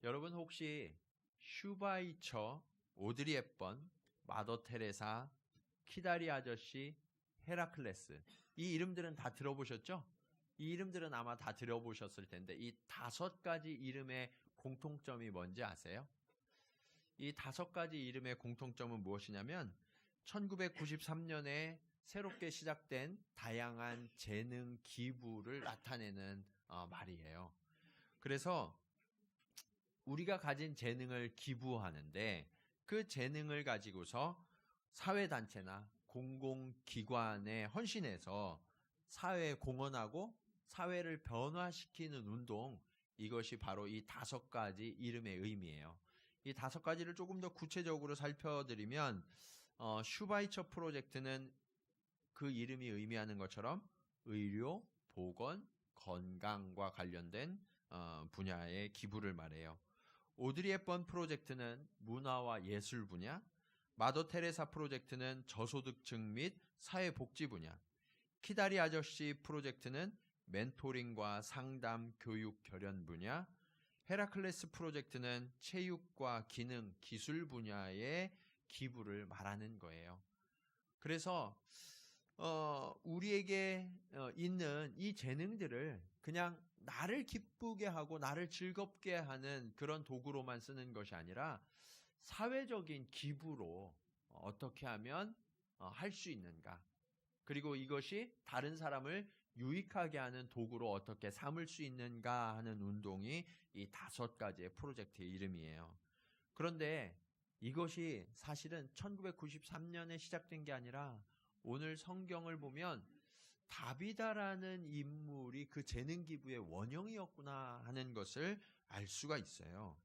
여러분 혹시 슈바이처, 오드리 헵번, 마더 테레사, 키다리 아저씨, 헤라클레스, 이 이름들은 다 들어보셨죠? 이 이름들은 아마 다 들어보셨을 텐데 이 5가지 이름의 공통점이 뭔지 아세요? 이 5가지 이름의 공통점은 무엇이냐면 1993년에 새롭게 시작된 다양한 재능 기부를 나타내는 말이에요. 그래서 우리가 가진 재능을 기부하는데 그 재능을 가지고서 사회단체나 공공기관에 헌신해서 사회에 공헌하고 사회를 변화시키는 운동, 이것이 바로 이 5가지 이름의 의미예요. 이 5가지를 조금 더 구체적으로 살펴드리면 슈바이처 프로젝트는 그 이름이 의미하는 것처럼 의료, 보건, 건강과 관련된 분야의 기부를 말해요. 오드리 헵번 프로젝트는 문화와 예술 분야, 마더 테레사 프로젝트는 저소득층 및 사회복지 분야, 키다리 아저씨 프로젝트는 멘토링과 상담, 교육, 결연 분야, 헤라클레스 프로젝트는 체육과 기능, 기술 분야의 기부를 말하는 거예요. 그래서 우리에게 있는 이 재능들을 그냥 나를 기쁘게 하고 나를 즐겁게 하는 그런 도구로만 쓰는 것이 아니라 사회적인 기부로 어떻게 하면 할 수 있는가, 그리고 이것이 다른 사람을 유익하게 하는 도구로 어떻게 삼을 수 있는가 하는 운동이 이 5가지의 프로젝트의 이름이에요. 그런데 이것이 사실은 1993년에 시작된 게 아니라 오늘 성경을 보면 다비다라는 인물이 그 재능 기부의 원형이었구나 하는 것을 알 수가 있어요.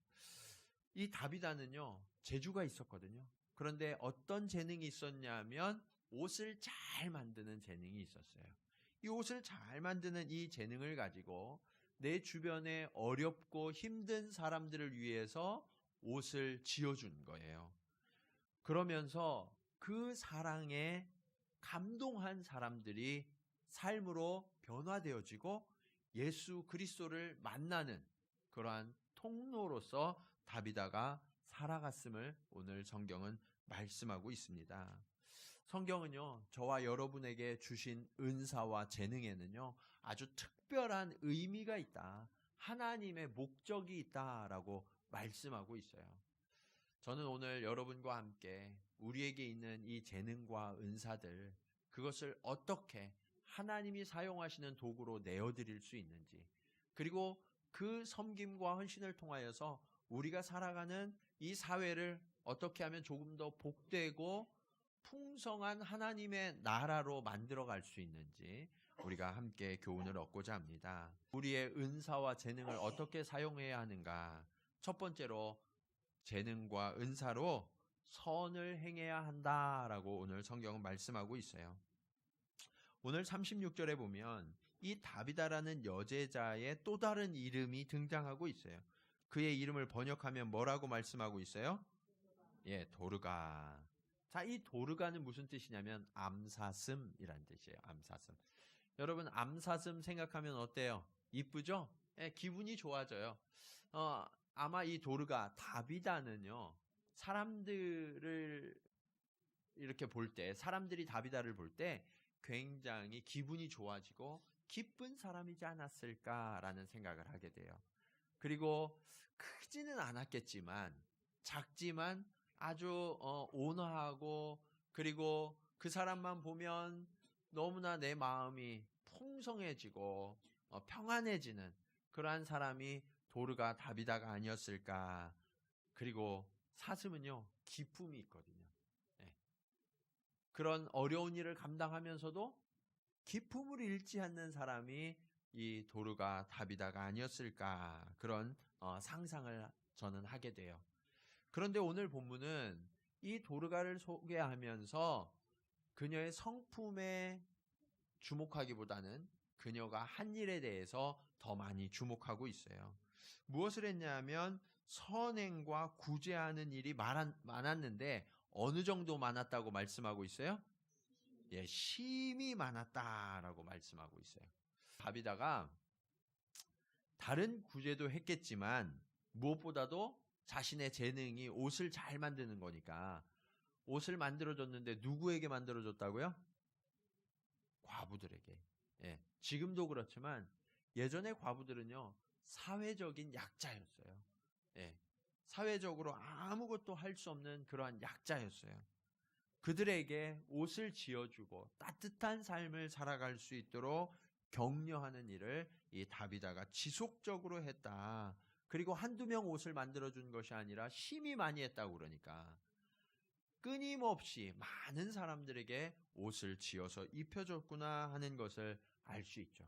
이 다비다는요, 재주가 있었거든요. 그런데 어떤 재능이 있었냐면 옷을 잘 만드는 재능이 있었어요. 이 옷을 잘 만드는 이 재능을 가지고 내 주변에 어렵고 힘든 사람들을 위해서 옷을 지어준 거예요. 그러면서 그 사랑에 감동한 사람들이 삶으로 변화되어지고 예수 그리스도를 만나는 그러한 통로로서 다비다가 살아갔음을 오늘 성경은 말씀하고 있습니다. 성경은요, 저와 여러분에게 주신 은사와 재능에는요, 아주 특별한 의미가 있다, 하나님의 목적이 있다라고 말씀하고 있어요. 저는 오늘 여러분과 함께 우리에게 있는 이 재능과 은사들, 그것을 어떻게 하나님이 사용하시는 도구로 내어드릴 수 있는지, 그리고 그 섬김과 헌신을 통하여서 우리가 살아가는 이 사회를 어떻게 하면 조금 더 복되고 풍성한 하나님의 나라로 만들어갈 수 있는지 우리가 함께 교훈을 얻고자 합니다. 우리의 은사와 재능을 어떻게 사용해야 하는가? 첫 번째로 재능과 은사로 선을 행해야 한다라고 오늘 성경은 말씀하고 있어요. 오늘 36절에 보면 이 다비다라는 여제자의 또 다른 이름이 등장하고 있어요. 그의 이름을 번역하면 뭐라고 말씀하고 있어요? 예, 도르가. 자, 이 도르가는 무슨 뜻이냐면 암사슴이란 뜻이에요. 암사슴. 여러분, 암사슴 생각하면 어때요? 이쁘죠? 예, 기분이 좋아져요. 아마 이 도르가, 다비다는요, 사람들을 이렇게 볼 때, 사람들이 다비다를 볼 때 굉장히 기분이 좋아지고 기쁜 사람이지 않았을까라는 생각을 하게 돼요. 그리고 크지는 않았겠지만, 작지만 아주 온화하고, 그리고 그 사람만 보면 너무나 내 마음이 풍성해지고 평안해지는 그러한 사람이 도르가 다비다가 아니었을까. 그리고 사슴은요, 기품이 있거든요. 네. 그런 어려운 일을 감당하면서도 기품을 잃지 않는 사람이 이 도르가 다비다가 아니었을까, 그런 상상을 저는 하게 돼요. 그런데 오늘 본문은 이 도르가를 소개하면서 그녀의 성품에 주목하기보다는 그녀가 한 일에 대해서 더 많이 주목하고 있어요. 무엇을 했냐면 선행과 구제하는 일이 많았는데 어느 정도 많았다고 말씀하고 있어요? 예, 심히 많았다라고 말씀하고 있어요. 다비다가 다른 구제도 했겠지만 무엇보다도 자신의 재능이 옷을 잘 만드는 거니까 옷을 만들어줬는데 누구에게 만들어줬다고요? 과부들에게. 예, 지금도 그렇지만 예전의 과부들은요, 사회적인 약자였어요. 예, 사회적으로 아무것도 할 수 없는 그러한 약자였어요. 그들에게 옷을 지어주고 따뜻한 삶을 살아갈 수 있도록 격려하는 일을 이 다비다가 지속적으로 했다. 그리고 한두 명 옷을 만들어준 것이 아니라 심히 많이 했다고 그러니까 끊임없이 많은 사람들에게 옷을 지어서 입혀줬구나 하는 것을 알 수 있죠.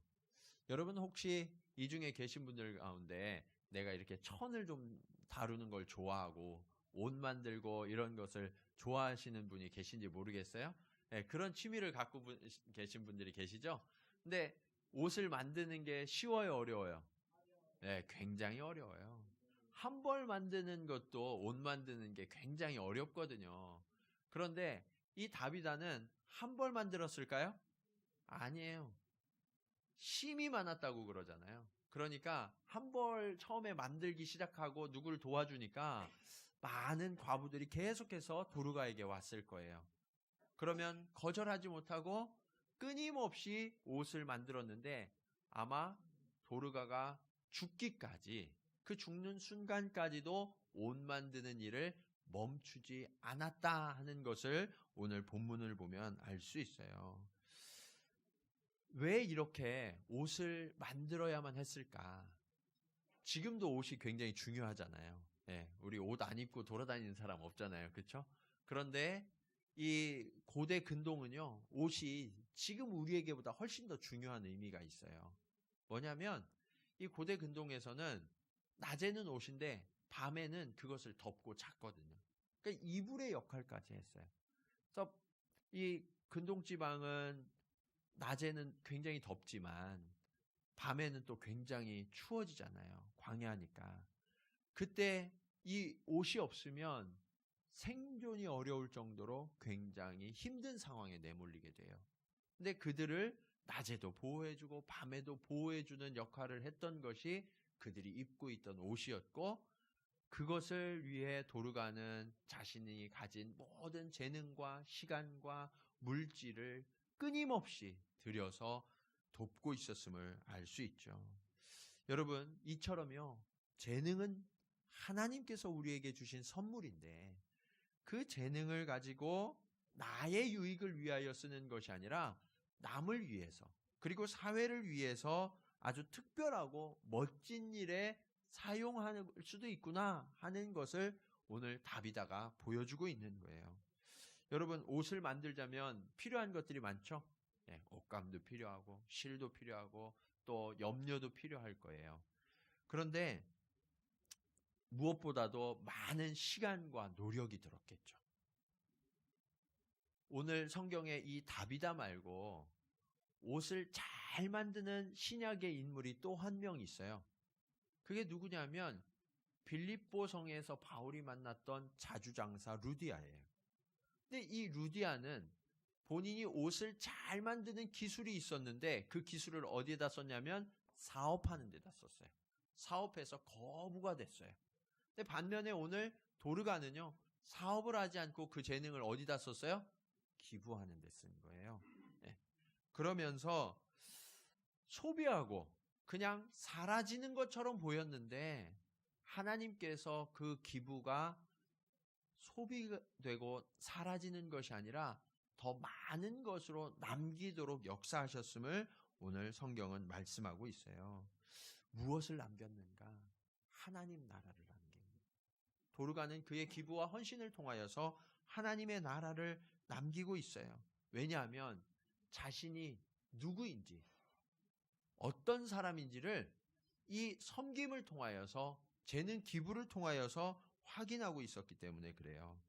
여러분 혹시 이 중에 계신 분들 가운데 내가 이렇게 천을 좀 다루는 걸 좋아하고 옷 만들고 이런 것을 좋아하시는 분이 계신지 모르겠어요. 네, 그런 취미를 갖고 계신 분들이 계시죠. 근데 옷을 만드는 게 쉬워요, 어려워요? 네, 굉장히 어려워요. 한 벌 만드는 것도 옷 만드는 게 굉장히 어렵거든요. 그런데 이 다비다는 한 벌 만들었을까요? 아니에요. 심이 많았다고 그러잖아요. 그러니까 한 벌 처음에 만들기 시작하고 누구를 도와주니까 많은 과부들이 계속해서 도르가에게 왔을 거예요. 그러면 거절하지 못하고 끊임없이 옷을 만들었는데 아마 도르가가 죽기까지, 그 죽는 순간까지도 옷 만드는 일을 멈추지 않았다 하는 것을 오늘 본문을 보면 알 수 있어요. 왜 이렇게 옷을 만들어야만 했을까? 지금도 옷이 굉장히 중요하잖아요. 예, 우리 옷 안 입고 돌아다니는 사람 없잖아요. 그렇죠? 그런데 이 고대 근동은요, 옷이 지금 우리에게보다 훨씬 더 중요한 의미가 있어요. 뭐냐면 이 고대 근동에서는 낮에는 옷인데 밤에는 그것을 덮고 잤거든요. 그러니까 이불의 역할까지 했어요. 그래서 이 근동 지방은 낮에는 굉장히 덥지만 밤에는 또 굉장히 추워지잖아요. 광야니까. 그때 이 옷이 없으면 생존이 어려울 정도로 굉장히 힘든 상황에 내몰리게 돼요. 근데 그들을 낮에도 보호해주고 밤에도 보호해주는 역할을 했던 것이 그들이 입고 있던 옷이었고, 그것을 위해 도르가는 자신이 가진 모든 재능과 시간과 물질을 끊임없이 들여서 돕고 있었음을 알 수 있죠. 여러분, 이처럼요, 재능은 하나님께서 우리에게 주신 선물인데 그 재능을 가지고 나의 유익을 위하여 쓰는 것이 아니라 남을 위해서, 그리고 사회를 위해서 아주 특별하고 멋진 일에 사용할 수도 있구나 하는 것을 오늘 다비다가 보여주고 있는 거예요. 여러분, 옷을 만들자면 필요한 것들이 많죠? 네, 옷감도 필요하고 실도 필요하고 또 염료도 필요할 거예요. 그런데 무엇보다도 많은 시간과 노력이 들었겠죠. 오늘 성경에 이 다비다 말고 옷을 잘 만드는 신약의 인물이 또 한 명 있어요. 그게 누구냐면 빌립보 성에서 바울이 만났던 자주장사 루디아예요. 근데 이 루디아는 본인이 옷을 잘 만드는 기술이 있었는데 그 기술을 어디에다 썼냐면 사업하는 데다 썼어요. 사업해서 거부가 됐어요. 근데 반면에 오늘 도르가는요, 사업을 하지 않고 그 재능을 어디다 썼어요? 기부하는 데 쓴 거예요. 네. 그러면서 소비하고 그냥 사라지는 것처럼 보였는데 하나님께서 그 기부가 소비되고 사라지는 것이 아니라 더 많은 것으로 남기도록 역사하셨음을 오늘 성경은 말씀하고 있어요. 무엇을 남겼는가? 하나님 나라를 남깁니다. 도르가는 그의 기부와 헌신을 통하여서 하나님의 나라를 남기고 있어요. 왜냐하면 자신이 누구인지, 어떤 사람인지를 이 섬김을 통하여서, 재능 기부를 통하여서 확인하고 있었기 때문에 그래요.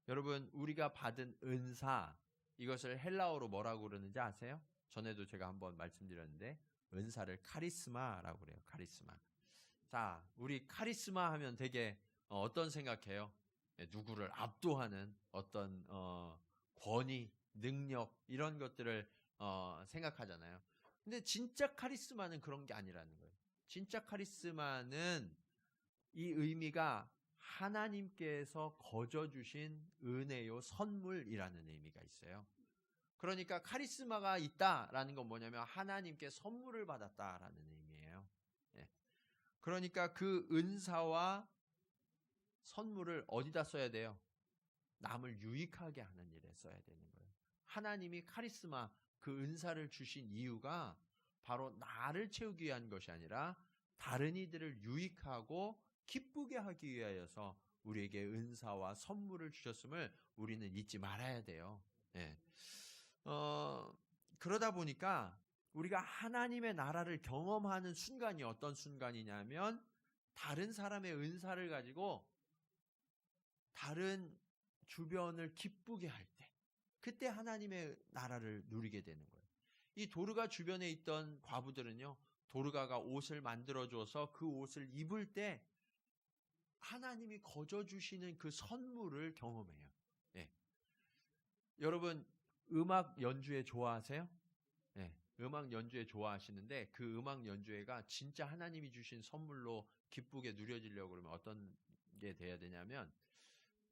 여러분, 우리가 받은 은사, 이것을 헬라어로 뭐라고 그러는지 아세요? 전에도 제가 한번 말씀드렸는데 은사를 카리스마라고 그래요. 카리스마. 자, 우리 카리스마 하면 되게 어떤 생각해요? 누구를 압도하는 어떤 권위, 능력 이런 것들을 생각하잖아요. 근데 진짜 카리스마는 그런 게 아니라는 거예요. 진짜 카리스마는 이 의미가 하나님께서 거저 주신 은혜요 선물이라는 의미가 있어요. 그러니까 카리스마가 있다라는 건 뭐냐면 하나님께 선물을 받았다라는 의미예요. 예. 그러니까 그 은사와 선물을 어디다 써야 돼요? 남을 유익하게 하는 일에 써야 되는 거예요. 하나님이 카리스마, 그 은사를 주신 이유가 바로 나를 채우기 위한 것이 아니라 다른 이들을 유익하고 기쁘게 하기 위하여서 우리에게 은사와 선물을 주셨음을 우리는 잊지 말아야 돼요. 예. 그러다 보니까 우리가 하나님의 나라를 경험하는 순간이 어떤 순간이냐면 다른 사람의 은사를 가지고 다른 주변을 기쁘게 할 때, 그때 하나님의 나라를 누리게 되는 거예요. 이 도르가 주변에 있던 과부들은요, 도르가가 옷을 만들어줘서 그 옷을 입을 때 하나님이 거저 주시는 그 선물을 경험해요. 예. 여러분 음악 연주회 좋아하세요? 네, 음악 연주회 좋아하시는데 그 음악 연주회가 진짜 하나님이 주신 선물로 기쁘게 누려지려고 그러면 어떤 게 돼야 되냐면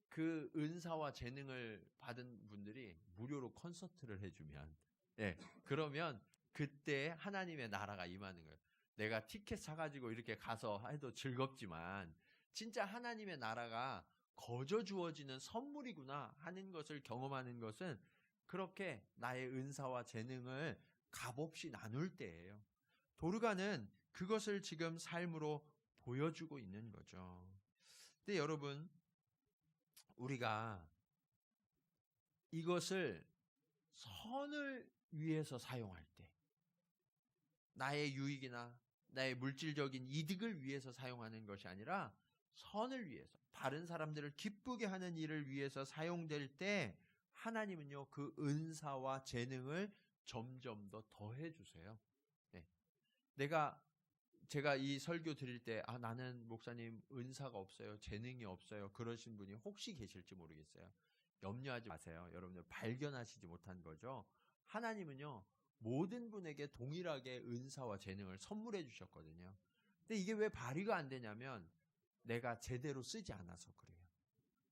그 은사와 재능을 받은 분들이 무료로 콘서트를 해주면, 예, 그러면 그때 하나님의 나라가 임하는 거예요. 내가 티켓 사가지고 이렇게 가서 해도 즐겁지만 진짜 하나님의 나라가 거저 주어지는 선물이구나 하는 것을 경험하는 것은 그렇게 나의 은사와 재능을 값없이 나눌 때예요. 도르가는 그것을 지금 삶으로 보여주고 있는 거죠. 근데 여러분, 우리가 이것을 선을 위해서 사용할 때, 나의 유익이나 나의 물질적인 이득을 위해서 사용하는 것이 아니라 선을 위해서, 다른 사람들을 기쁘게 하는 일을 위해서 사용될 때 하나님은요, 그 은사와 재능을 점점 더 더해 주세요. 네. 제가 이 설교 드릴 때 나는 목사님 은사가 없어요, 재능이 없어요, 그러신 분이 혹시 계실지 모르겠어요. 염려하지 마세요. 여러분들 발견하시지 못한 거죠. 하나님은요, 모든 분에게 동일하게 은사와 재능을 선물해 주셨거든요. 근데 이게 왜 발휘가 안 되냐면 내가 제대로 쓰지 않아서 그래요.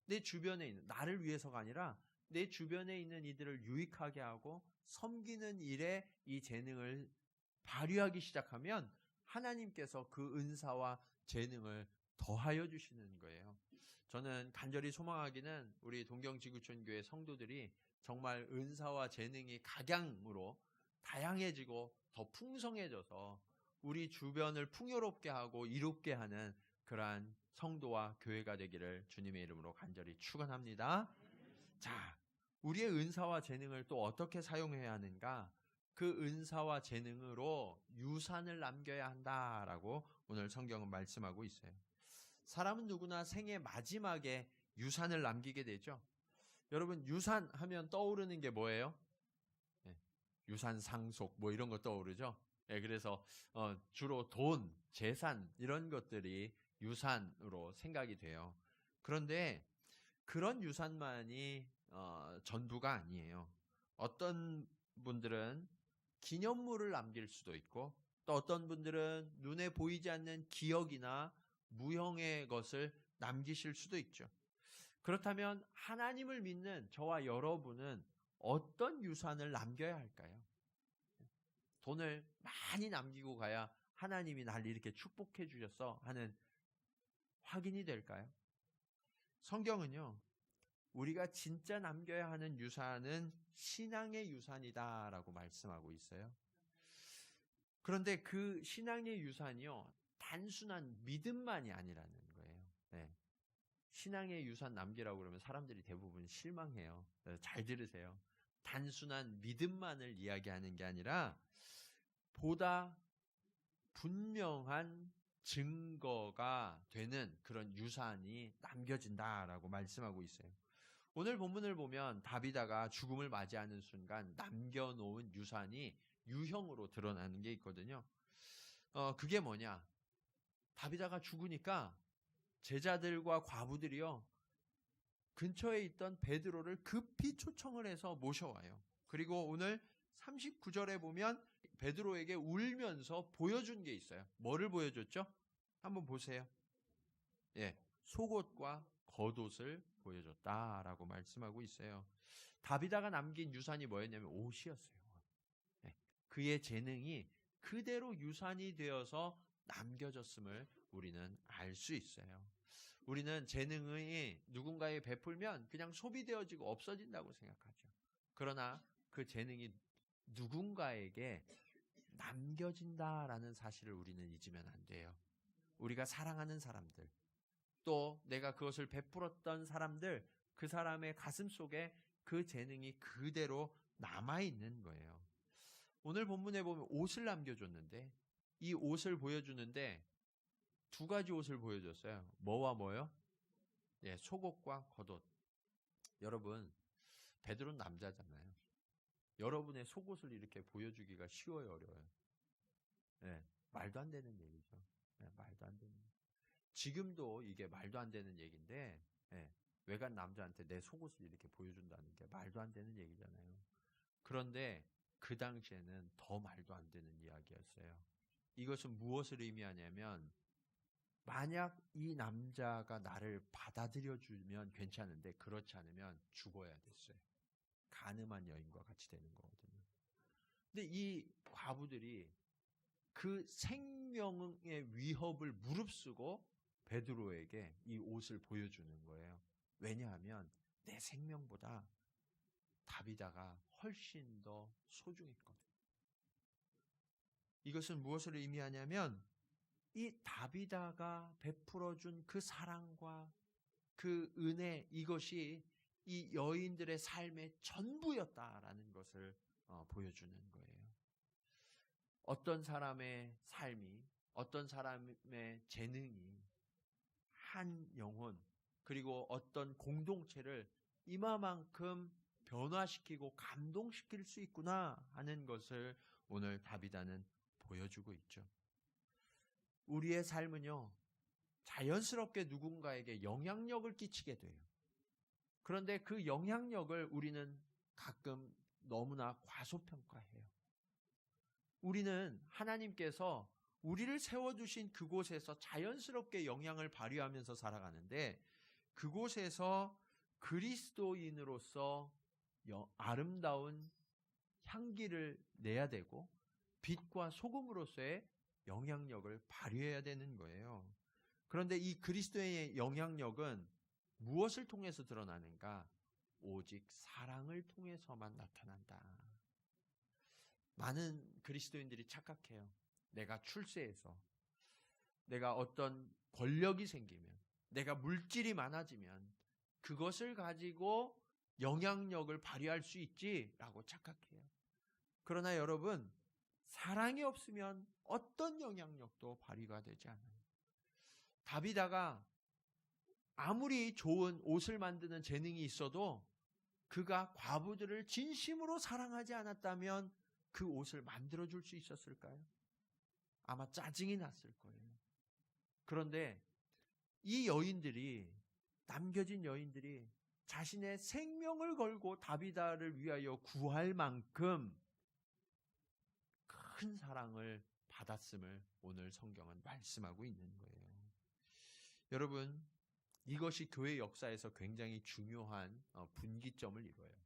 내 주변에 있는, 나를 위해서가 아니라 내 주변에 있는 이들을 유익하게 하고 섬기는 일에 이 재능을 발휘하기 시작하면 하나님께서 그 은사와 재능을 더하여 주시는 거예요. 저는 간절히 소망하기는 우리 동경지구촌교회 성도들이 정말 은사와 재능이 각양으로 다양해지고 더 풍성해져서 우리 주변을 풍요롭게 하고 이롭게 하는 그러한 성도와 교회가 되기를 주님의 이름으로 간절히 축원합니다. 자, 우리의 은사와 재능을 또 어떻게 사용해야 하는가? 그 은사와 재능으로 유산을 남겨야 한다라고 오늘 성경은 말씀하고 있어요. 사람은 누구나 생애 마지막에 유산을 남기게 되죠. 여러분, 유산하면 떠오르는 게 뭐예요? 유산 상속 뭐 이런 거 떠오르죠. 그래서 주로 돈, 재산 이런 것들이 유산으로 생각이 돼요. 그런데 그런 유산만이 전부가 아니에요. 어떤 분들은 기념물을 남길 수도 있고, 또 어떤 분들은 눈에 보이지 않는 기억이나 무형의 것을 남기실 수도 있죠. 그렇다면 하나님을 믿는 저와 여러분은 어떤 유산을 남겨야 할까요? 돈을 많이 남기고 가야 하나님이 날 이렇게 축복해 주셨어 하는 확인이 될까요? 성경은요, 우리가 진짜 남겨야 하는 유산은 신앙의 유산이다라고 말씀하고 있어요. 그런데 그 신앙의 유산이요, 단순한 믿음만이 아니라는 거예요. 네. 신앙의 유산 남기라고 그러면 사람들이 대부분 실망해요. 잘 들으세요. 단순한 믿음만을 이야기하는 게 아니라 보다 분명한 증거가 되는 그런 유산이 남겨진다라고 말씀하고 있어요. 오늘 본문을 보면 다비다가 죽음을 맞이하는 순간 남겨놓은 유산이 유형으로 드러나는 게 있거든요. 그게 뭐냐? 다비다가 죽으니까 제자들과 과부들이요, 근처에 있던 베드로를 급히 초청을 해서 모셔와요. 그리고 오늘 39절에 보면 베드로에게 울면서 보여준 게 있어요. 뭐를 보여줬죠? 한번 보세요. 속옷과 겉옷을 보여줬다라고 말씀하고 있어요. 다비다가 남긴 유산이 뭐였냐면 옷이었어요. 그의 재능이 그대로 유산이 되어서 남겨졌음을 우리는 알 수 있어요. 우리는 재능이 누군가에 베풀면 그냥 소비되어지고 없어진다고 생각하죠. 그러나 그 재능이 누군가에게 남겨진다라는 사실을 우리는 잊으면 안 돼요. 우리가 사랑하는 사람들, 또 내가 그것을 베풀었던 사람들, 그 사람의 가슴 속에 그 재능이 그대로 남아있는 거예요. 오늘 본문에 보면 옷을 남겨줬는데, 이 옷을 보여주는데 두 가지 옷을 보여줬어요. 뭐와 뭐요? 속옷과 겉옷. 여러분, 베드로는 남자잖아요. 여러분의 속옷을 이렇게 보여주기가 쉬워요, 어려워요? 말도 안 되는 얘기죠. 말도 안 되는. 지금도 이게 말도 안 되는 얘기인데, 외간 남자한테 내 속옷을 이렇게 보여준다는 게 말도 안 되는 얘기잖아요. 그런데 그 당시에는 더 말도 안 되는 이야기였어요. 이것은 무엇을 의미하냐면, 만약 이 남자가 나를 받아들여주면 괜찮은데 그렇지 않으면 죽어야 됐어요. 간음한 여인과 같이 되는 거거든요. 근데 이 과부들이 그 생명의 위협을 무릅쓰고 베드로에게 이 옷을 보여주는 거예요. 왜냐하면 내 생명보다 다비다가 훨씬 더 소중했거든. 이것은 무엇을 의미하냐면 이 다비다가 베풀어준 그 사랑과 그 은혜, 이것이 이 여인들의 삶의 전부였다라는 것을 보여주는 거예요. 어떤 사람의 삶이, 어떤 사람의 재능이 한 영혼, 그리고 어떤 공동체를 이마만큼 변화시키고 감동시킬 수 있구나 하는 것을 오늘 다비다는 보여주고 있죠. 우리의 삶은요, 자연스럽게 누군가에게 영향력을 끼치게 돼요. 그런데 그 영향력을 우리는 가끔 너무나 과소평가해요. 우리는 하나님께서 우리를 세워두신 그곳에서 자연스럽게 영향을 발휘하면서 살아가는데, 그곳에서 그리스도인으로서 아름다운 향기를 내야 되고 빛과 소금으로서의 영향력을 발휘해야 되는 거예요. 그런데 이 그리스도의 영향력은 무엇을 통해서 드러나는가? 오직 사랑을 통해서만 나타난다. 많은 그리스도인들이 착각해요. 내가 출세해서, 내가 어떤 권력이 생기면, 내가 물질이 많아지면 그것을 가지고 영향력을 발휘할 수 있지라고 착각해요. 그러나 여러분, 사랑이 없으면 어떤 영향력도 발휘가 되지 않아요. 다비다가 아무리 좋은 옷을 만드는 재능이 있어도 그가 과부들을 진심으로 사랑하지 않았다면 그 옷을 만들어줄 수 있었을까요? 아마 짜증이 났을 거예요. 그런데 이 여인들이, 남겨진 여인들이 자신의 생명을 걸고 다비다를 위하여 구할 만큼 큰 사랑을 받았음을 오늘 성경은 말씀하고 있는 거예요. 여러분, 이것이 교회 역사에서 굉장히 중요한 분기점을 이뤄요.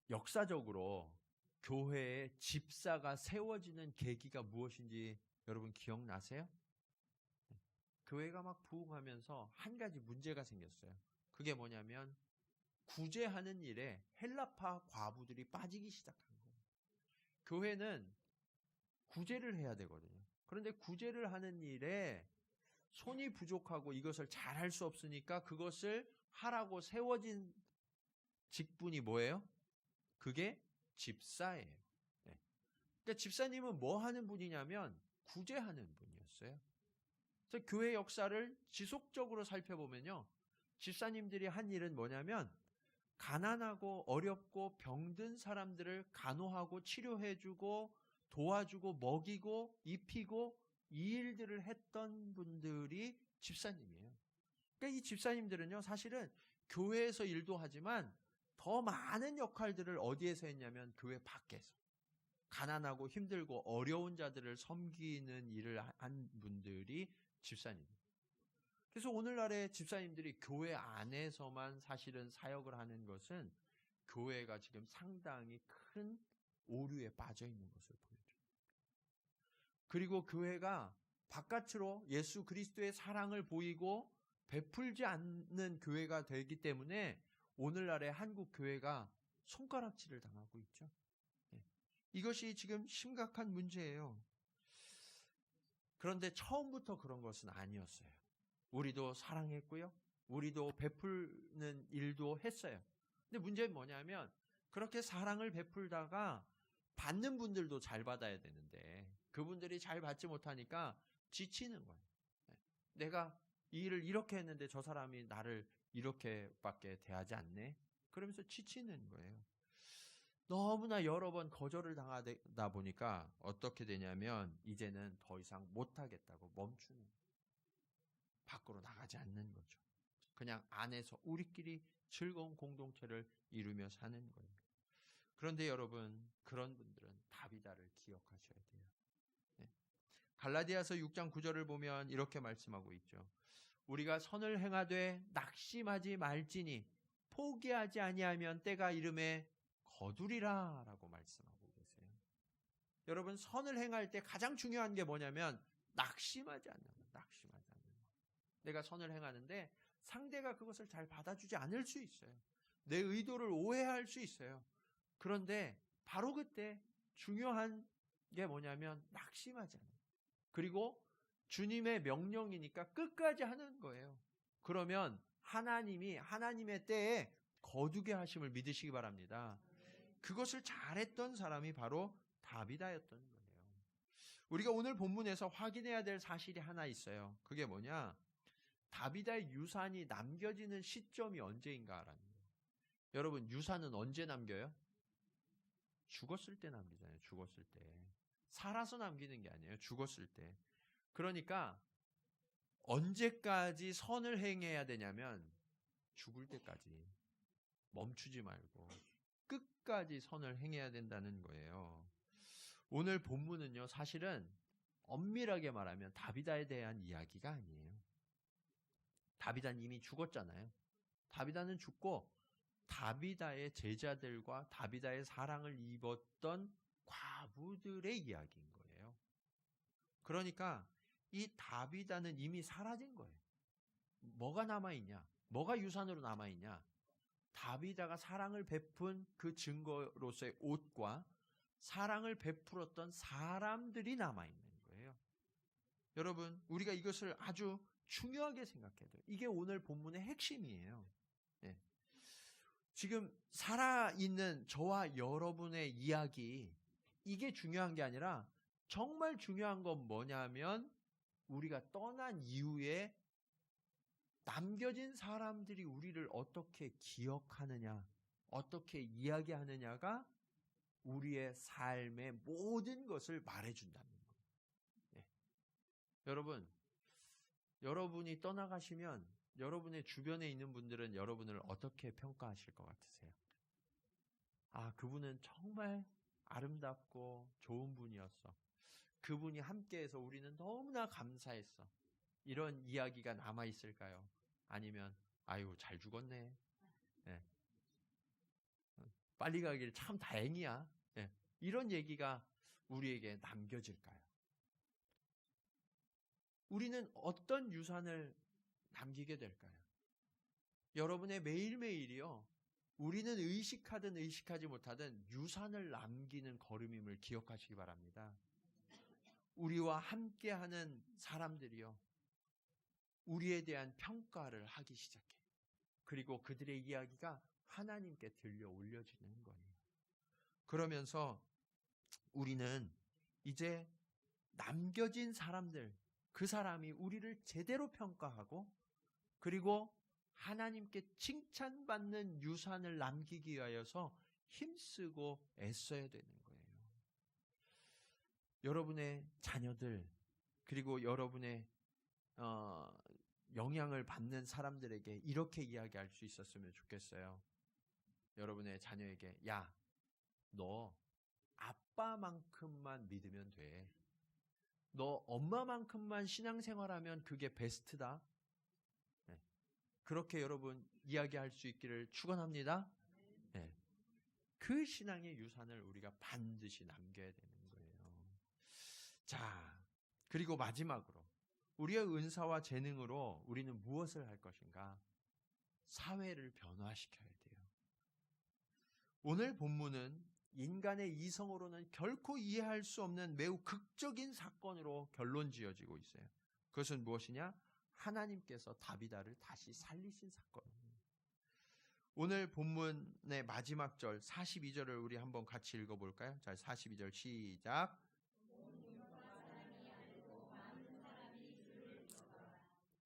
역사적으로 교회에 집사가 세워지는 계기가 무엇인지 여러분 기억나세요? 교회가 막 부흥하면서 한 가지 문제가 생겼어요. 그게 뭐냐면 구제하는 일에 헬라파 과부들이 빠지기 시작한 거예요. 교회는 구제를 해야 되거든요. 그런데 구제를 하는 일에 손이 부족하고 이것을 잘할 수 없으니까 그것을 하라고 세워진 직분이 뭐예요? 그게 집사예요. 그러니까 집사님은 뭐 하는 분이냐면 구제하는 분이었어요. 그래서 교회 역사를 지속적으로 살펴보면요, 집사님들이 한 일은 뭐냐면 가난하고 어렵고 병든 사람들을 간호하고 치료해주고 도와주고 먹이고 입히고 이 일들을 했던 분들이 집사님이에요. 그러니까 이 집사님들은요, 사실은 교회에서 일도 하지만 더 많은 역할들을 어디에서 했냐면 교회 밖에서 가난하고 힘들고 어려운 자들을 섬기는 일을 한 분들이 집사님. 그래서 오늘날의 집사님들이 교회 안에서만 사실은 사역을 하는 것은 교회가 지금 상당히 큰 오류에 빠져 있는 것을 보여줘요. 그리고 교회가 바깥으로 예수 그리스도의 사랑을 보이고 베풀지 않는 교회가 되기 때문에 오늘날의 한국 교회가 손가락질을 당하고 있죠. 이것이 지금 심각한 문제예요. 그런데 처음부터 그런 것은 아니었어요. 우리도 사랑했고요. 우리도 베푸는 일도 했어요. 근데 문제는 뭐냐면 그렇게 사랑을 베풀다가 받는 분들도 잘 받아야 되는데 그분들이 잘 받지 못하니까 지치는 거예요. 내가 이 일을 이렇게 했는데 저 사람이 나를 이렇게밖에 대하지 않네? 그러면서 지치는 거예요. 너무나 여러 번 거절을 당하다 보니까 어떻게 되냐면 이제는 더 이상 못하겠다고 멈추는 거예요. 밖으로 나가지 않는 거죠. 그냥 안에서 우리끼리 즐거운 공동체를 이루며 사는 거예요. 그런데 여러분, 그런 분들은 다비다를 기억하셔야 돼요. 네. 갈라디아서 6장 9절을 보면 이렇게 말씀하고 있죠. 우리가 선을 행하되 낙심하지 말지니 포기하지 아니하면 때가 이름에 거두리라 라고 말씀하고 계세요. 여러분, 선을 행할 때 가장 중요한 게 뭐냐면 낙심하지 않는 거예요. 낙심하지 않는 거예요. 내가 선을 행하는데 상대가 그것을 잘 받아주지 않을 수 있어요. 내 의도를 오해할 수 있어요. 그런데 바로 그때 중요한 게 뭐냐면 낙심하지 않아요. 그리고 주님의 명령이니까 끝까지 하는 거예요. 그러면 하나님이 하나님의 때에 거두게 하심을 믿으시기 바랍니다. 그것을 잘했던 사람이 바로 다비다였던 거예요. 우리가 오늘 본문에서 확인해야 될 사실이 하나 있어요. 그게 뭐냐? 다비다의 유산이 남겨지는 시점이 언제인가라는 거예요. 여러분, 유산은 언제 남겨요? 죽었을 때 남기잖아요. 죽었을 때. 살아서 남기는 게 아니에요. 죽었을 때. 그러니까 언제까지 선을 행해야 되냐면 죽을 때까지 멈추지 말고 끝까지 선을 행해야 된다는 거예요. 오늘 본문은요, 사실은 엄밀하게 말하면 다비다에 대한 이야기가 아니에요. 다비다는 이미 죽었잖아요. 다비다는 죽고 다비다의 제자들과 다비다의 사랑을 입었던 과부들의 이야기인 거예요. 그러니까 이 다비다는 이미 사라진 거예요. 뭐가 남아있냐? 뭐가 유산으로 남아있냐? 다비다가 사랑을 베푼 그 증거로서의 옷과 사랑을 베풀었던 사람들이 남아있는 거예요. 여러분, 우리가 이것을 아주 중요하게 생각해야 돼요. 이게 오늘 본문의 핵심이에요. 예. 지금 살아있는 저와 여러분의 이야기, 이게 중요한 게 아니라 정말 중요한 건 뭐냐면 우리가 떠난 이후에 남겨진 사람들이 우리를 어떻게 기억하느냐, 어떻게 이야기하느냐가 우리의 삶의 모든 것을 말해준다는 거예요. 네. 여러분, 여러분이 떠나가시면 여러분의 주변에 있는 분들은 여러분을 어떻게 평가하실 것 같으세요? 아, 그분은 정말 아름답고 좋은 분이었어. 그분이 함께해서 우리는 너무나 감사했어. 이런 이야기가 남아있을까요? 아니면 아유 잘 죽었네. 네. 빨리 가길 참 다행이야. 네. 이런 얘기가 우리에게 남겨질까요? 우리는 어떤 유산을 남기게 될까요? 여러분의 매일매일이요. 우리는 의식하든 의식하지 못하든 유산을 남기는 걸음임을 기억하시기 바랍니다. 우리와 함께하는 사람들이요. 우리에 대한 평가를 하기 시작해요. 그리고 그들의 이야기가 하나님께 들려 올려지는 거예요. 그러면서 우리는 이제 남겨진 사람들, 그 사람이 우리를 제대로 평가하고 그리고 하나님께 칭찬받는 유산을 남기기 위하여서 힘쓰고 애써야 되는 거예요. 여러분의 자녀들 그리고 여러분의 영향을 받는 사람들에게 이렇게 이야기할 수 있었으면 좋겠어요. 여러분의 자녀에게 야, 너 아빠만큼만 믿으면 돼. 너 엄마만큼만 신앙생활하면 그게 베스트다. 네. 그렇게 여러분 이야기할 수 있기를 축원합니다. 네. 그 신앙의 유산을 우리가 반드시 남겨야 되는 거예요. 자, 그리고 마지막으로 우리의 은사와 재능으로 우리는 무엇을 할 것인가? 사회를 변화시켜야 돼요. 오늘 본문은 인간의 이성으로는 결코 이해할 수 없는 매우 극적인 사건으로 결론 지어지고 있어요. 그것은 무엇이냐? 하나님께서 다비다를 다시 살리신 사건입니다. 오늘 본문의 마지막 절 42절을 우리 한번 같이 읽어볼까요? 자, 42절 시작.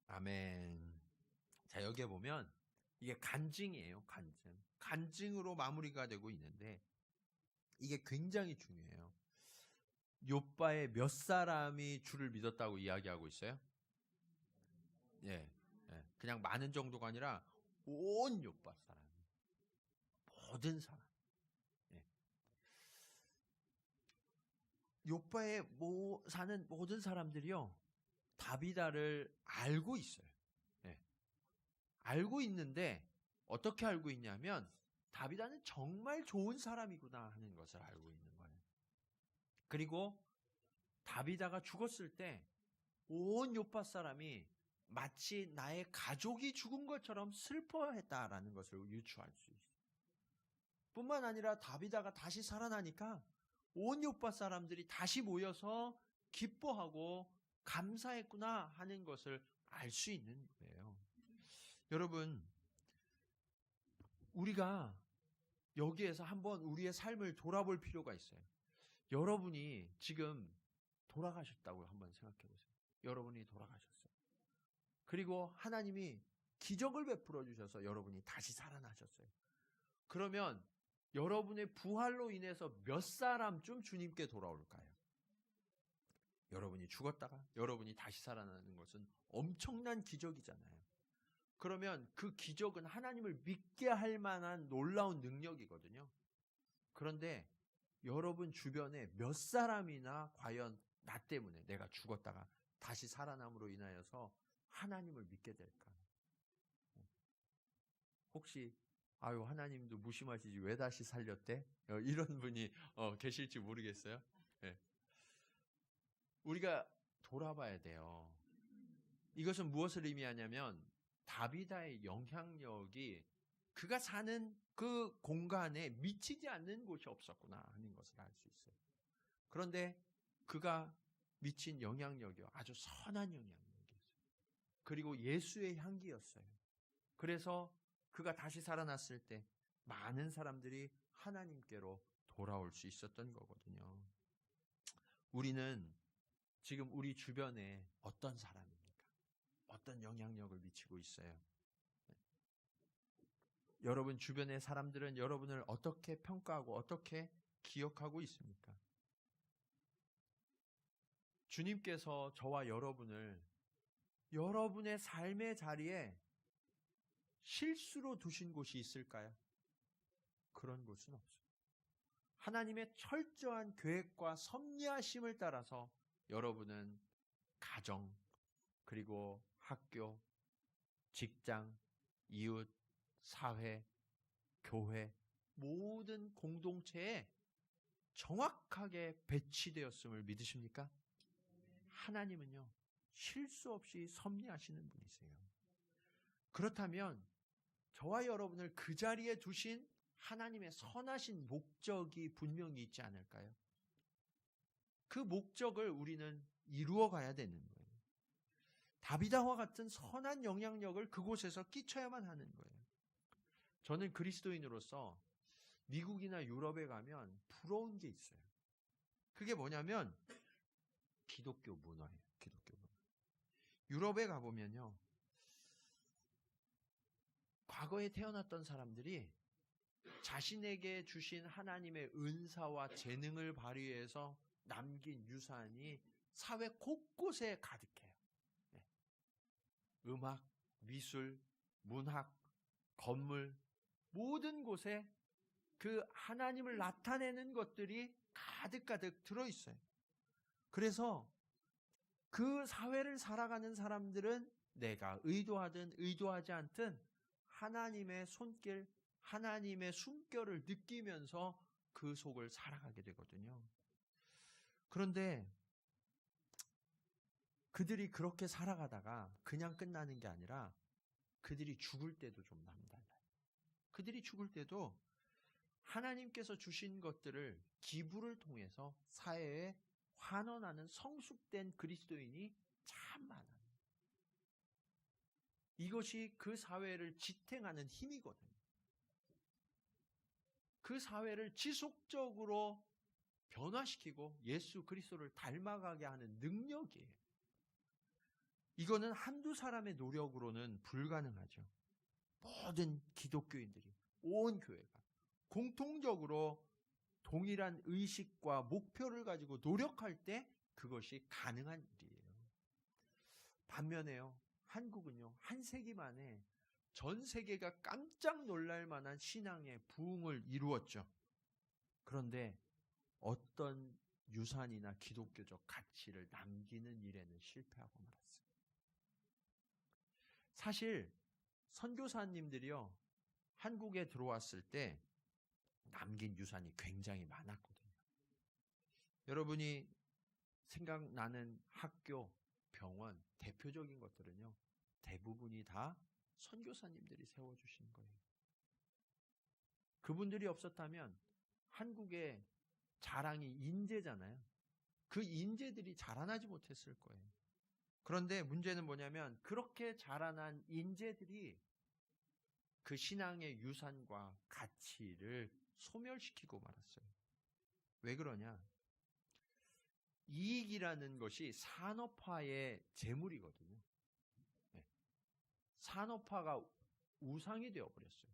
아멘. 자, 여기에 보면 이게 간증이에요. 간증. 간증으로 마무리가 되고 있는데 이게 굉장히 중요해요. 욥바의 몇 사람이 주를 믿었다고 이야기하고 있어요? 예. 그냥 많은 정도가 아니라 온 욥바 사람. 모든 사람. 예. 욥바에 사는 모든 사람들이요. 다비다를 알고 있어요. 예. 알고 있는데 어떻게 알고 있냐면 다비다는 정말 좋은 사람이구나 하는 것을 알고 있는 거예요. 그리고 다비다가 죽었을 때 온 욥바 사람이 마치 나의 가족이 죽은 것처럼 슬퍼했다라는 것을 유추할 수 있어요. 뿐만 아니라 다비다가 다시 살아나니까 온 욥바 사람들이 다시 모여서 기뻐하고 감사했구나 하는 것을 알 수 있는 거예요. 여러분, 우리가 여기에서 한번 우리의 삶을 돌아볼 필요가 있어요. 여러분이 지금 돌아가셨다고 한번 생각해 보세요. 여러분이 돌아가셨어요. 그리고 하나님이 기적을 베풀어 주셔서 여러분이 다시 살아나셨어요. 그러면 여러분의 부활로 인해서 몇 사람쯤 주님께 돌아올까요? 여러분이 죽었다가 여러분이 다시 살아나는 것은 엄청난 기적이잖아요. 그러면 그 기적은 하나님을 믿게 할 만한 놀라운 능력이거든요. 그런데 여러분 주변에 몇 사람이나 과연 나 때문에 내가 죽었다가 다시 살아남으로 인하여서 하나님을 믿게 될까? 혹시 아유 하나님도 무심하시지 왜 다시 살렸대? 이런 분이 계실지 모르겠어요. 네. 우리가 돌아봐야 돼요. 이것은 무엇을 의미하냐면 다비다의 영향력이 그가 사는 그 공간에 미치지 않는 곳이 없었구나 하는 것을 알 수 있어요. 그런데 그가 미친 영향력이 아주 선한 영향력이었어요. 그리고 예수의 향기였어요. 그래서 그가 다시 살아났을 때 많은 사람들이 하나님께로 돌아올 수 있었던 거거든요. 우리는 지금 우리 주변에 어떤 사람입니까? 어떤 영향력을 미치고 있어요? 여러분 주변의 사람들은 여러분을 어떻게 평가하고 어떻게 기억하고 있습니까? 주님께서 저와 여러분을 여러분의 삶의 자리에 실수로 두신 곳이 있을까요? 그런 곳은 없어요. 하나님의 철저한 계획과 섭리하심을 따라서 여러분은 가정, 그리고 학교, 직장, 이웃, 사회, 교회, 모든 공동체에 정확하게 배치되었음을 믿으십니까? 하나님은요, 실수 없이 섭리하시는 분이세요. 그렇다면 저와 여러분을 그 자리에 두신 하나님의 선하신 목적이 분명히 있지 않을까요? 그 목적을 우리는 이루어 가야 되는 거예요. 다비다와 같은 선한 영향력을 그곳에서 끼쳐야만 하는 거예요. 저는 그리스도인으로서 미국이나 유럽에 가면 부러운 게 있어요. 그게 뭐냐면 기독교 문화예요. 기독교 문화. 유럽에 가보면요. 과거에 태어났던 사람들이 자신에게 주신 하나님의 은사와 재능을 발휘해서 남긴 유산이 사회 곳곳에 가득해요. 네. 음악, 미술, 문학, 건물, 모든 곳에 그 하나님을 나타내는 것들이 가득가득 들어있어요. 그래서 그 사회를 살아가는 사람들은 내가 의도하든 의도하지 않든 하나님의 손길, 하나님의 숨결을 느끼면서 그 속을 살아가게 되거든요. 그런데 그들이 그렇게 살아가다가 그냥 끝나는 게 아니라 그들이 죽을 때도 좀 남달라요. 그들이 죽을 때도 하나님께서 주신 것들을 기부를 통해서 사회에 환원하는 성숙된 그리스도인이 참 많아요. 이것이 그 사회를 지탱하는 힘이거든요. 그 사회를 지속적으로 변화시키고 예수 그리스도를 닮아가게 하는 능력이에요. 이거는 한두 사람의 노력으로는 불가능하죠. 모든 기독교인들이, 온 교회가 공통적으로 동일한 의식과 목표를 가지고 노력할 때 그것이 가능한 일이에요. 반면에요, 한국은요, 한 세기 만에 전 세계가 깜짝 놀랄 만한 신앙의 부흥을 이루었죠. 그런데 어떤 유산이나 기독교적 가치를 남기는 일에는 실패하고 말았어요. 사실 선교사님들이요, 한국에 들어왔을 때 남긴 유산이 굉장히 많았거든요. 여러분이 생각나는 학교, 병원, 대표적인 것들은요, 대부분이 다 선교사님들이 세워주신 거예요. 그분들이 없었다면 한국의 자랑이 인재잖아요. 그 인재들이 자라나지 못했을 거예요. 그런데 문제는 뭐냐면 그렇게 자라난 인재들이 그 신앙의 유산과 가치를 소멸시키고 말았어요. 왜 그러냐? 이익이라는 것이 산업화의 재물이거든요. 네. 산업화가 우상이 되어버렸어요.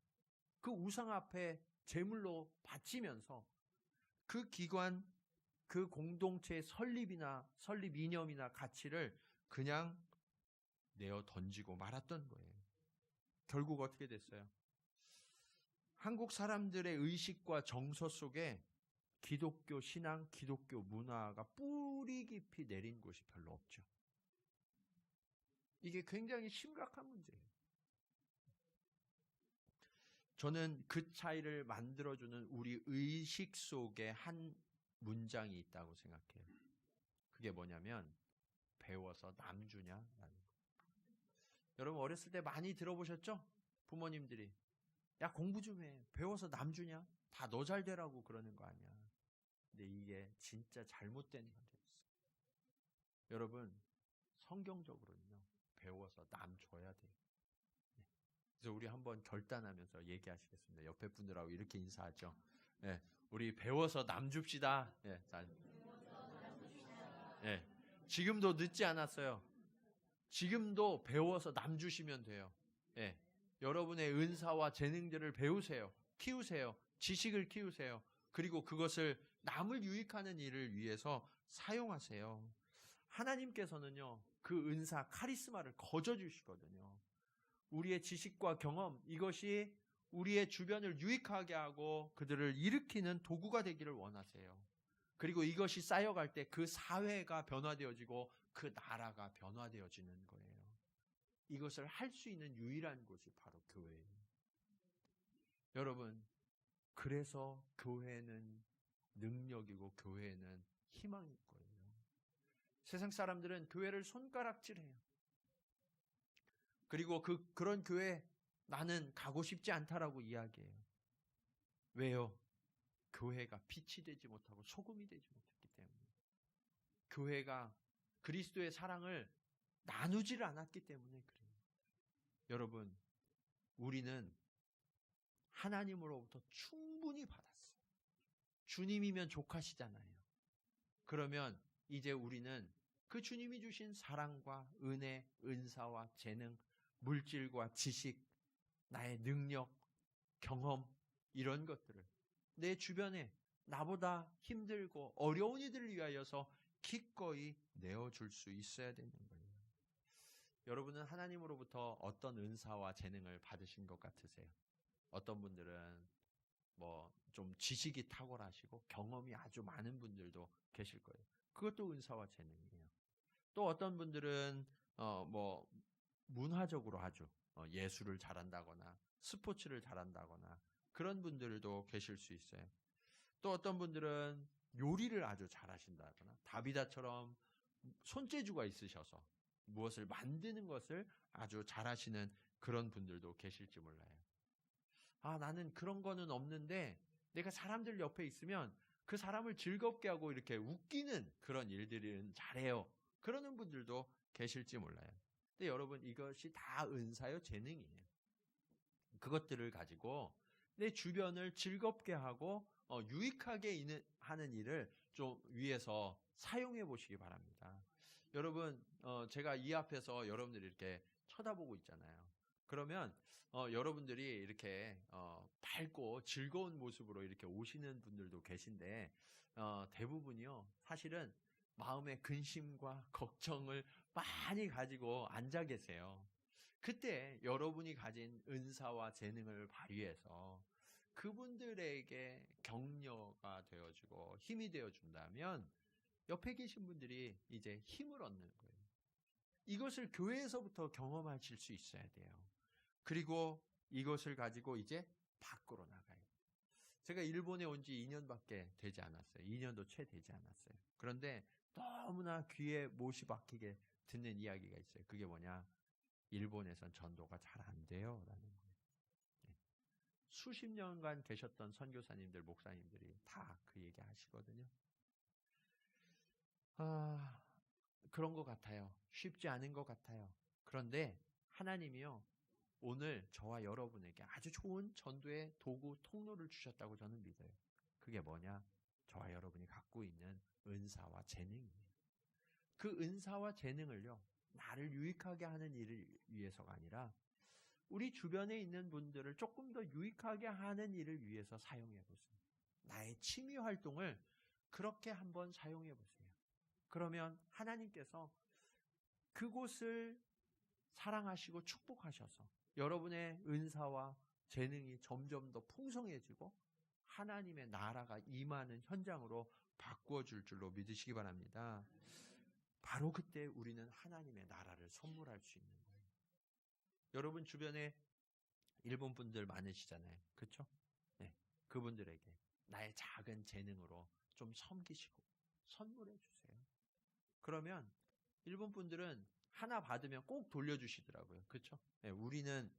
그 우상 앞에 재물로 바치면서 그 기관, 그 공동체의 설립 이념이나 가치를 그냥 내어 던지고 말았던 거예요. 결국 어떻게 됐어요? 한국 사람들의 의식과 정서 속에 기독교 신앙, 기독교 문화가 뿌리 깊이 내린 곳이 별로 없죠. 이게 굉장히 심각한 문제예요. 저는 그 차이를 만들어주는 우리 의식 속에 한 문장이 있다고 생각해요. 그게 뭐냐면 배워서 남 주냐라는 거. 여러분 어렸을 때 많이 들어보셨죠? 부모님들이 야 공부 좀 해. 배워서 남 주냐? 다 너 잘 되라고 그러는 거 아니야. 근데 이게 진짜 잘못된 말이었어요. 여러분 성경적으로는요. 배워서 남 줘야 돼요. 네. 그래서 우리 한번 결단하면서 얘기하시겠습니다. 옆에 분들하고 이렇게 인사하죠. 네. 우리 배워서 남 줍시다. 네. 네. 지금도 늦지 않았어요. 지금도 배워서 남 주시면 돼요. 네. 여러분의 은사와 재능들을 배우세요. 키우세요. 지식을 키우세요. 그리고 그것을 남을 유익하는 일을 위해서 사용하세요. 하나님께서는요, 그 은사, 카리스마를 거저 주시거든요. 우리의 지식과 경험, 이것이 우리의 주변을 유익하게 하고 그들을 일으키는 도구가 되기를 원하세요. 그리고 이것이 쌓여갈 때 그 사회가 변화되어지고 그 나라가 변화되어지는 거예요. 이것을 할 수 있는 유일한 곳이 바로 교회예요. 여러분, 그래서 교회는 능력이고 교회는 희망일 거예요. 세상 사람들은 교회를 손가락질해요. 그리고 그런 교회 나는 가고 싶지 않다라고 이야기해요. 왜요? 교회가 빛이 되지 못하고 소금이 되지 못했기 때문에. 교회가 그리스도의 사랑을 나누지를 않았기 때문에 그래요. 여러분, 우리는 하나님으로부터 충분히 받았어요. 주님이면 족하시잖아요. 그러면 이제 우리는 그 주님이 주신 사랑과 은혜, 은사와 재능, 물질과 지식, 나의 능력, 경험 이런 것들을 내 주변에 나보다 힘들고 어려운 이들을 위하여서 기꺼이 내어줄 수 있어야 되는 거예요. 여러분은 하나님으로부터 어떤 은사와 재능을 받으신 것 같으세요? 어떤 분들은 좀 지식이 탁월하시고 경험이 아주 많은 분들도 계실 거예요. 그것도 은사와 재능이에요. 또 어떤 분들은 뭐 문화적으로 아주 예술을 잘한다거나 스포츠를 잘한다거나 그런 분들도 계실 수 있어요. 또 어떤 분들은 요리를 아주 잘하신다거나 다비다처럼 손재주가 있으셔서 무엇을 만드는 것을 아주 잘하시는 그런 분들도 계실지 몰라요. 아, 나는 그런 거는 없는데 내가 사람들 옆에 있으면 그 사람을 즐겁게 하고 이렇게 웃기는 그런 일들은 잘해요. 그러는 분들도 계실지 몰라요. 근데 여러분, 이것이 다 은사요, 재능이에요. 그것들을 가지고 내 주변을 즐겁게 하고 유익하게 하는 일을 좀 위해서 사용해 보시기 바랍니다. 여러분, 제가 이 앞에서 여러분들이 이렇게 쳐다보고 있잖아요. 그러면 여러분들이 이렇게 밝고 즐거운 모습으로 이렇게 오시는 분들도 계신데 대부분이요, 사실은 마음의 근심과 걱정을 많이 가지고 앉아 계세요. 그때 여러분이 가진 은사와 재능을 발휘해서 그분들에게 격려가 되어주고 힘이 되어준다면 옆에 계신 분들이 이제 힘을 얻는 거예요. 이것을 교회에서부터 경험하실 수 있어야 돼요. 그리고 이것을 가지고 이제 밖으로 나가요. 제가 일본에 온 지 2년밖에 되지 않았어요. 2년도 채 되지 않았어요. 그런데 너무나 귀에 못이 박히게 듣는 이야기가 있어요. 그게 뭐냐? 일본에선 전도가 잘 안 돼요. 라는 거예요. 수십 년간 계셨던 선교사님들, 목사님들이 다 그 얘기 하시거든요. 아, 그런 것 같아요. 쉽지 않은 것 같아요. 그런데 하나님이요, 오늘 저와 여러분에게 아주 좋은 전도의 도구, 통로를 주셨다고 저는 믿어요. 그게 뭐냐? 저와 여러분이 갖고 있는 은사와 재능이에요. 그 은사와 재능을요, 나를 유익하게 하는 일을 위해서가 아니라 우리 주변에 있는 분들을 조금 더 유익하게 하는 일을 위해서 사용해 보세요. 나의 취미 활동을 그렇게 한번 사용해 보세요. 그러면 하나님께서 그곳을 사랑하시고 축복하셔서 여러분의 은사와 재능이 점점 더 풍성해지고 하나님의 나라가 임하는 현장으로 바꾸어 줄 줄로 믿으시기 바랍니다. 바로 그때 우리는 하나님의 나라를 선물할 수 있는 거예요. 여러분 주변에 일본 분들 많으시잖아요. 그렇죠? 네, 그분들에게 나의 작은 재능으로 좀 섬기시고 선물해 주세요. 그러면 일본 분들은 하나 받으면 꼭 돌려주시더라고요. 그렇죠? 네, 우리는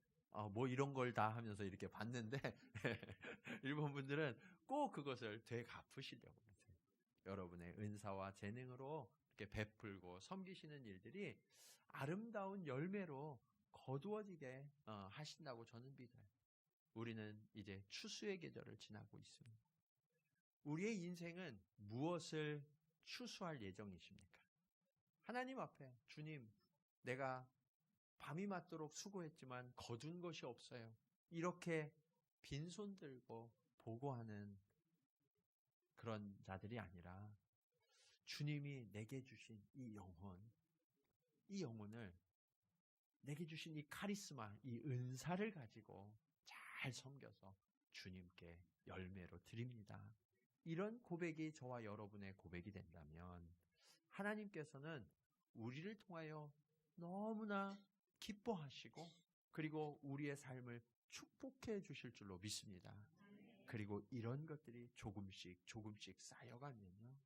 뭐 이런 걸 다 하면서 이렇게 받는데 일본 분들은 꼭 그것을 되갚으시려고 하세요. 여러분의 은사와 재능으로 이렇게 베풀고 섬기시는 일들이 아름다운 열매로 거두어지게 하신다고 저는 믿어요. 우리는 이제 추수의 계절을 지나고 있습니다. 우리의 인생은 무엇을 추수할 예정이십니까? 하나님 앞에 주님, 내가 밤이 맞도록 수고했지만 거둔 것이 없어요. 이렇게 빈손 들고 보고하는 그런 자들이 아니라 주님이 내게 주신 이 영혼을 내게 주신 이 카리스마, 이 은사를 가지고 잘 섬겨서 주님께 열매로 드립니다. 이런 고백이 저와 여러분의 고백이 된다면 하나님께서는 우리를 통하여 너무나 기뻐하시고 그리고 우리의 삶을 축복해 주실 줄로 믿습니다. 그리고 이런 것들이 조금씩 쌓여가면요,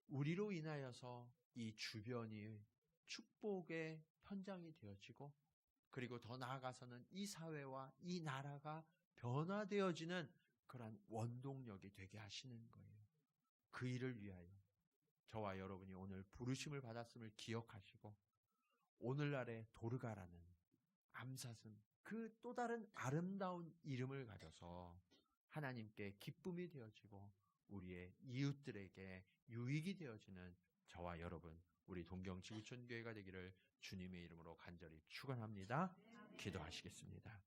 우리로 인하여서 이 주변이 축복의 현장이 되어지고 그리고 더 나아가서는 이 사회와 이 나라가 변화되어지는 그러한 원동력이 되게 하시는 거예요. 그 일을 위하여 저와 여러분이 오늘 부르심을 받았음을 기억하시고 오늘날의 도르가라는 암사슴, 그 또 다른 아름다운 이름을 가져서 하나님께 기쁨이 되어지고 우리의 이웃들에게 유익이 되어지는 저와 여러분, 우리 동경지구촌교회가 되기를 주님의 이름으로 간절히 축원합니다. 기도하시겠습니다.